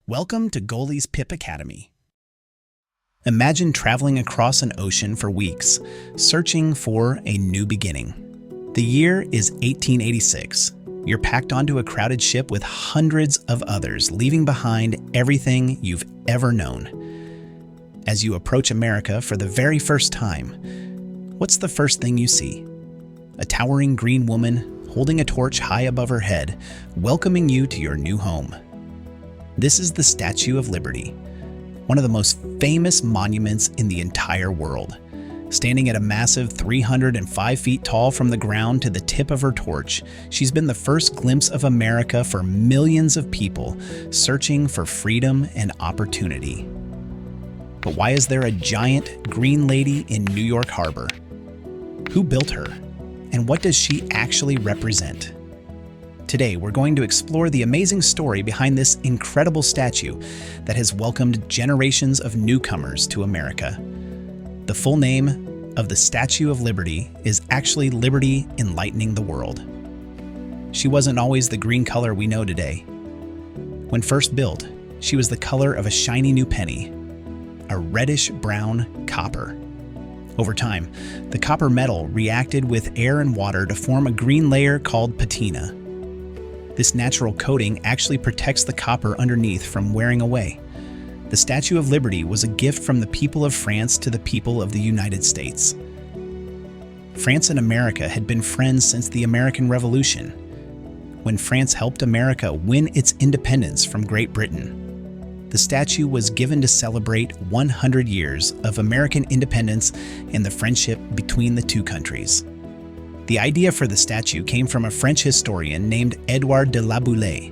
Welcome to Goalie's Pip Academy. Imagine traveling across an ocean for weeks, searching for a new beginning. The year is 1886. You're packed onto a crowded ship with hundreds of others, leaving behind everything you've ever known. As you approach America for the very first time, what's the first thing you see? A towering green woman holding a torch high above her head, welcoming you to your new home. This is the Statue of Liberty, one of the most famous monuments in the entire world. Standing at a massive 305 feet tall from the ground to the tip of her torch, she's been the first glimpse of America for millions of people searching for freedom and opportunity. But why is there a giant green lady in New York Harbor? Who built her? And what does she actually represent? Today, we're going to explore the amazing story behind this incredible statue that has welcomed generations of newcomers to America. The full name of the Statue of Liberty is actually Liberty Enlightening the World. She wasn't always the green color we know today. When first built, she was the color of a shiny new penny, a reddish-brown copper. Over time, the copper metal reacted with air and water to form a green layer called patina. This natural coating actually protects the copper underneath from wearing away. The Statue of Liberty was a gift from the people of France to the people of the United States. France and America had been friends since the American Revolution, when France helped America win its independence from Great Britain. The statue was given to celebrate 100 years of American independence and the friendship between the two countries. The idea for the statue came from a French historian named Edouard de la Boulaye.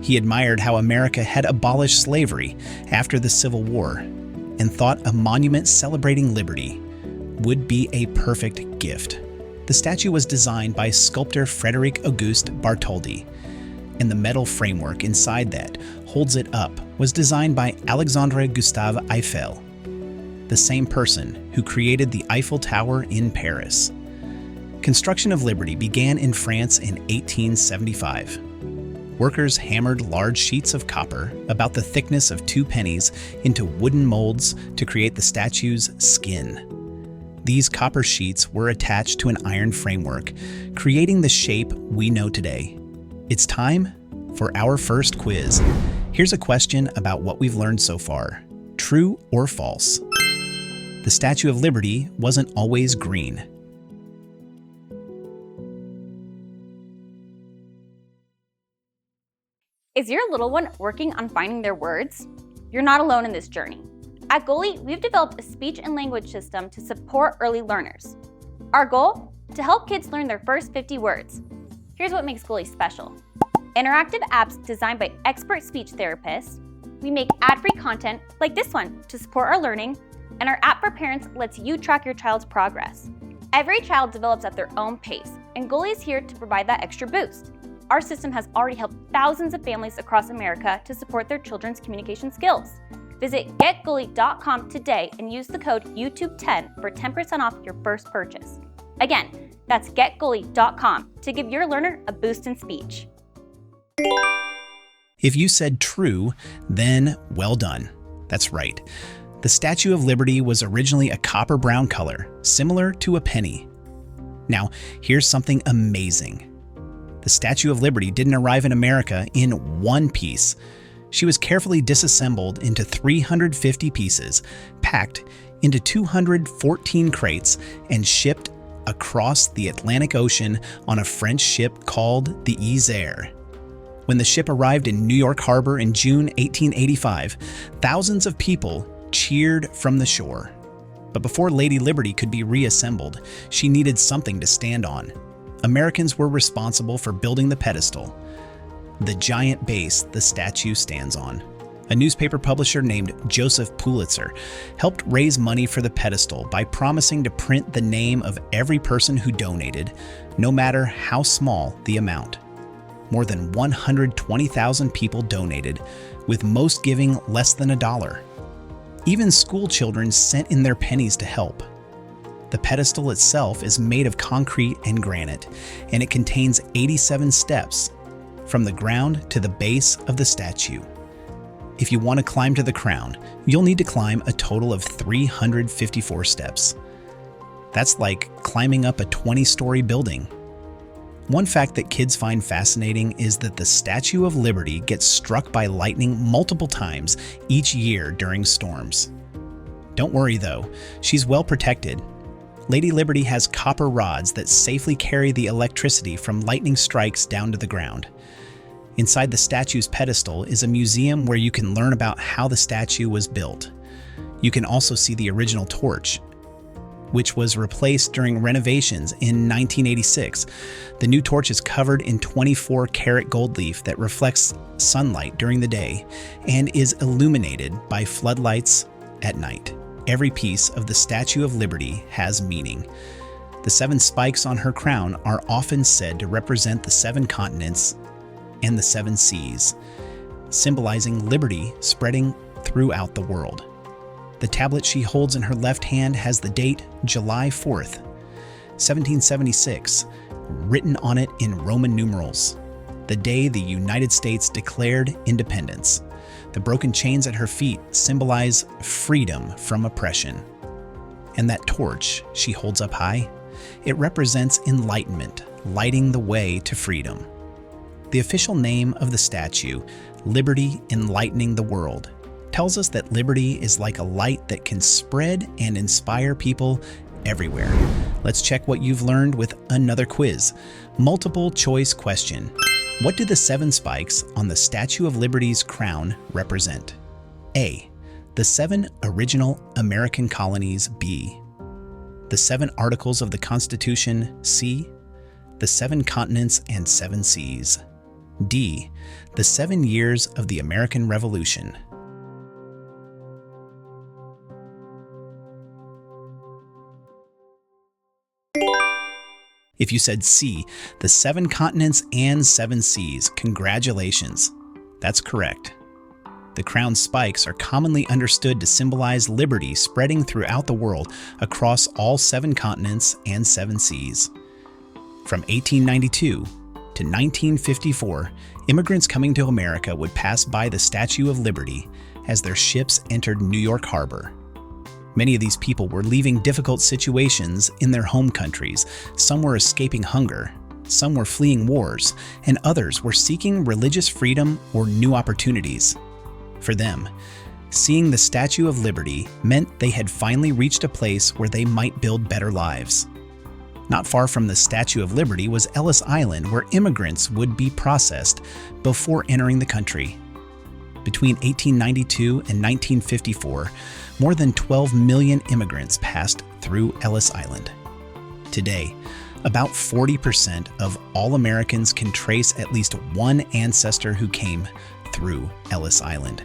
He admired how America had abolished slavery after the Civil War and thought a monument celebrating liberty would be a perfect gift. The statue was designed by sculptor Frédéric Auguste Bartholdi, and the metal framework inside that holds it up was designed by Alexandre Gustave Eiffel, the same person who created the Eiffel Tower in Paris. Construction of Liberty began in France in 1875. Workers hammered large sheets of copper, about the thickness of 2 pennies, into wooden molds to create the statue's skin. These copper sheets were attached to an iron framework, creating the shape we know today. It's time for our first quiz. Here's a question about what we've learned so far. True or false? The Statue of Liberty wasn't always green. Is your little one working on finding their words? You're not alone in this journey. At Goalie, we've developed a speech and language system to support early learners. Our goal? To help kids learn their first 50 words. Here's what makes Goalie special. Interactive apps designed by expert speech therapists. We make ad-free content like this one to support our learning, and our app for parents lets you track your child's progress. Every child develops at their own pace, and Goalie is here to provide that extra boost. Our system has already helped thousands of families across America to support their children's communication skills. Visit getgoalie.com today and use the code YouTube10 for 10% off your first purchase. Again, that's getgoalie.com to give your learner a boost in speech. If you said true, then well done. That's right. The Statue of Liberty was originally a copper brown color, similar to a penny. Now, here's something amazing. The Statue of Liberty didn't arrive in America in one piece. She was carefully disassembled into 350 pieces, packed into 214 crates, and shipped across the Atlantic Ocean on a French ship called the Isère. When the ship arrived in New York Harbor in June 1885, thousands of people cheered from the shore. But before Lady Liberty could be reassembled, she needed something to stand on. Americans were responsible for building the pedestal, the giant base the statue stands on. A newspaper publisher named Joseph Pulitzer helped raise money for the pedestal by promising to print the name of every person who donated, no matter how small the amount. More than 120,000 people donated, with most giving less than $1. Even school children sent in their pennies to help. The pedestal itself is made of concrete and granite, and it contains 87 steps from the ground to the base of the statue. If you want to climb to the crown, you'll need to climb a total of 354 steps. That's like climbing up a 20-story building. One fact that kids find fascinating is that the Statue of Liberty gets struck by lightning multiple times each year during storms. Don't worry though, she's well protected. Lady Liberty has copper rods that safely carry the electricity from lightning strikes down to the ground. Inside the statue's pedestal is a museum where you can learn about how the statue was built. You can also see the original torch, which was replaced during renovations in 1986. The new torch is covered in 24-karat gold leaf that reflects sunlight during the day and is illuminated by floodlights at night. Every piece of the Statue of Liberty has meaning. The 7 spikes on her crown are often said to represent the 7 continents and the 7 seas, symbolizing liberty spreading throughout the world. The tablet she holds in her left hand has the date July 4th, 1776, written on it in Roman numerals, the day the United States declared independence. The broken chains at her feet symbolize freedom from oppression. And that torch she holds up high, it represents enlightenment, lighting the way to freedom. The official name of the statue, Liberty Enlightening the World, tells us that liberty is like a light that can spread and inspire people everywhere. Let's check what you've learned with another quiz. Multiple choice question. What do the 7 spikes on the Statue of Liberty's crown represent? A. The 7 original American colonies. B. The 7 articles of the Constitution. C. The 7 continents and 7 seas. D. The 7 years of the American Revolution. If you said C, the 7 continents and 7 seas, congratulations. That's correct. The crown spikes are commonly understood to symbolize liberty spreading throughout the world across all 7 continents and 7 seas. From 1892 to 1954, immigrants coming to America would pass by the Statue of Liberty as their ships entered New York Harbor. Many of these people were leaving difficult situations in their home countries. Some were escaping hunger, some were fleeing wars, and others were seeking religious freedom or new opportunities. For them, seeing the Statue of Liberty meant they had finally reached a place where they might build better lives. Not far from the Statue of Liberty was Ellis Island, where immigrants would be processed before entering the country. Between 1892 and 1954, more than 12 million immigrants passed through Ellis Island. Today, about 40% of all Americans can trace at least one ancestor who came through Ellis Island.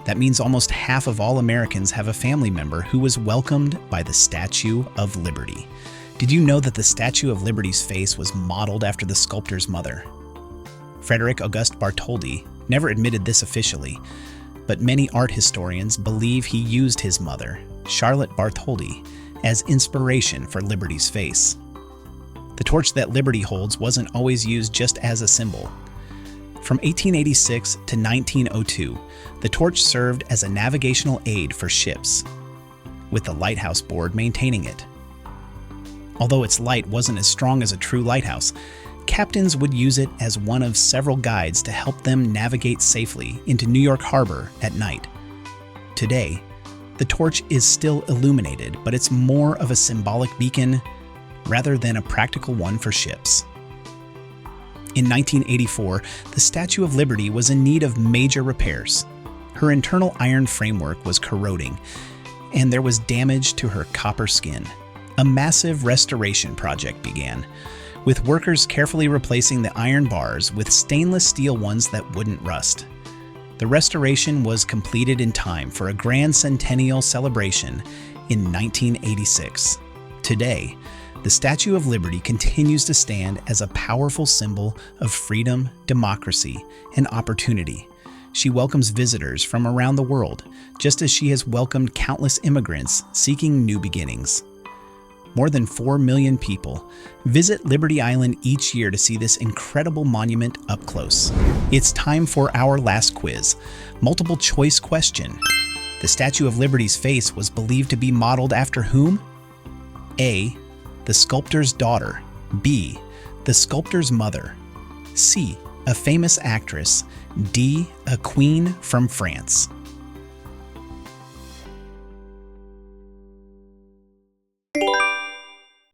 That means almost half of all Americans have a family member who was welcomed by the Statue of Liberty. Did you know that the Statue of Liberty's face was modeled after the sculptor's mother? Frederick Auguste Bartholdi never admitted this officially, but many art historians believe he used his mother, Charlotte Bartholdi, as inspiration for Liberty's face. The torch that Liberty holds wasn't always used just as a symbol. From 1886 to 1902, the torch served as a navigational aid for ships, with the lighthouse board maintaining it. Although its light wasn't as strong as a true lighthouse, captains would use it as one of several guides to help them navigate safely into New York Harbor at night. Today, the torch is still illuminated, but it's more of a symbolic beacon rather than a practical one for ships. In 1984, the Statue of Liberty was in need of major repairs. Her internal iron framework was corroding, and there was damage to her copper skin. A massive restoration project began, with workers carefully replacing the iron bars with stainless steel ones that wouldn't rust. The restoration was completed in time for a grand centennial celebration in 1986. Today, the Statue of Liberty continues to stand as a powerful symbol of freedom, democracy, and opportunity. She welcomes visitors from around the world, just as she has welcomed countless immigrants seeking new beginnings. More than 4 million people visit Liberty Island each year to see this incredible monument up close. It's time for our last quiz. Multiple choice question. The Statue of Liberty's face was believed to be modeled after whom? A. The sculptor's daughter. B. The sculptor's mother. C. A famous actress. D. A queen from France.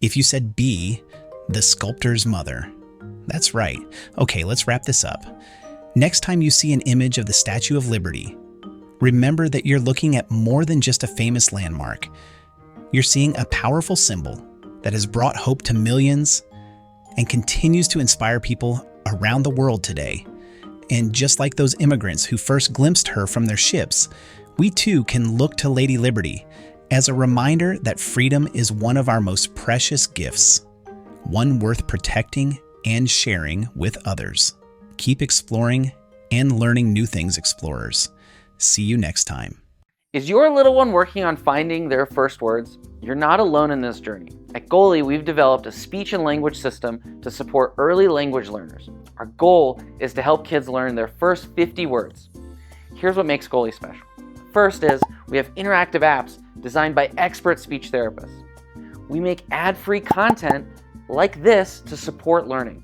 If you said B, the sculptor's mother. That's right. Okay, let's wrap this up. Next time you see an image of the Statue of Liberty, remember that you're looking at more than just a famous landmark. You're seeing a powerful symbol that has brought hope to millions and continues to inspire people around the world today. And just like those immigrants who first glimpsed her from their ships, we too can look to Lady Liberty as a reminder that freedom is one of our most precious gifts, one worth protecting and sharing with others. Keep exploring and learning new things, explorers. See you next time. Is your little one working on finding their first words? You're not alone in this journey. At Goalie, we've developed a speech and language system to support early language learners. Our goal is to help kids learn their first 50 words. Here's what makes Goalie special. First is we have interactive apps designed by expert speech therapists. We make ad-free content like this to support learning.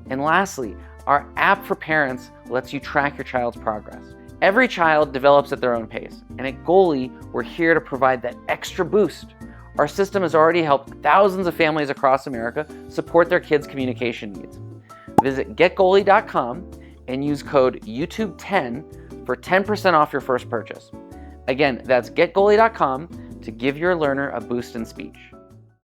And lastly, our app for parents lets you track your child's progress. Every child develops at their own pace, and at Goalie, we're here to provide that extra boost. Our system has already helped thousands of families across America support their kids' communication needs. Visit getgoalie.com and use code YouTube10 for 10% off your first purchase. Again, that's getgoalie.com to give your learner a boost in speech.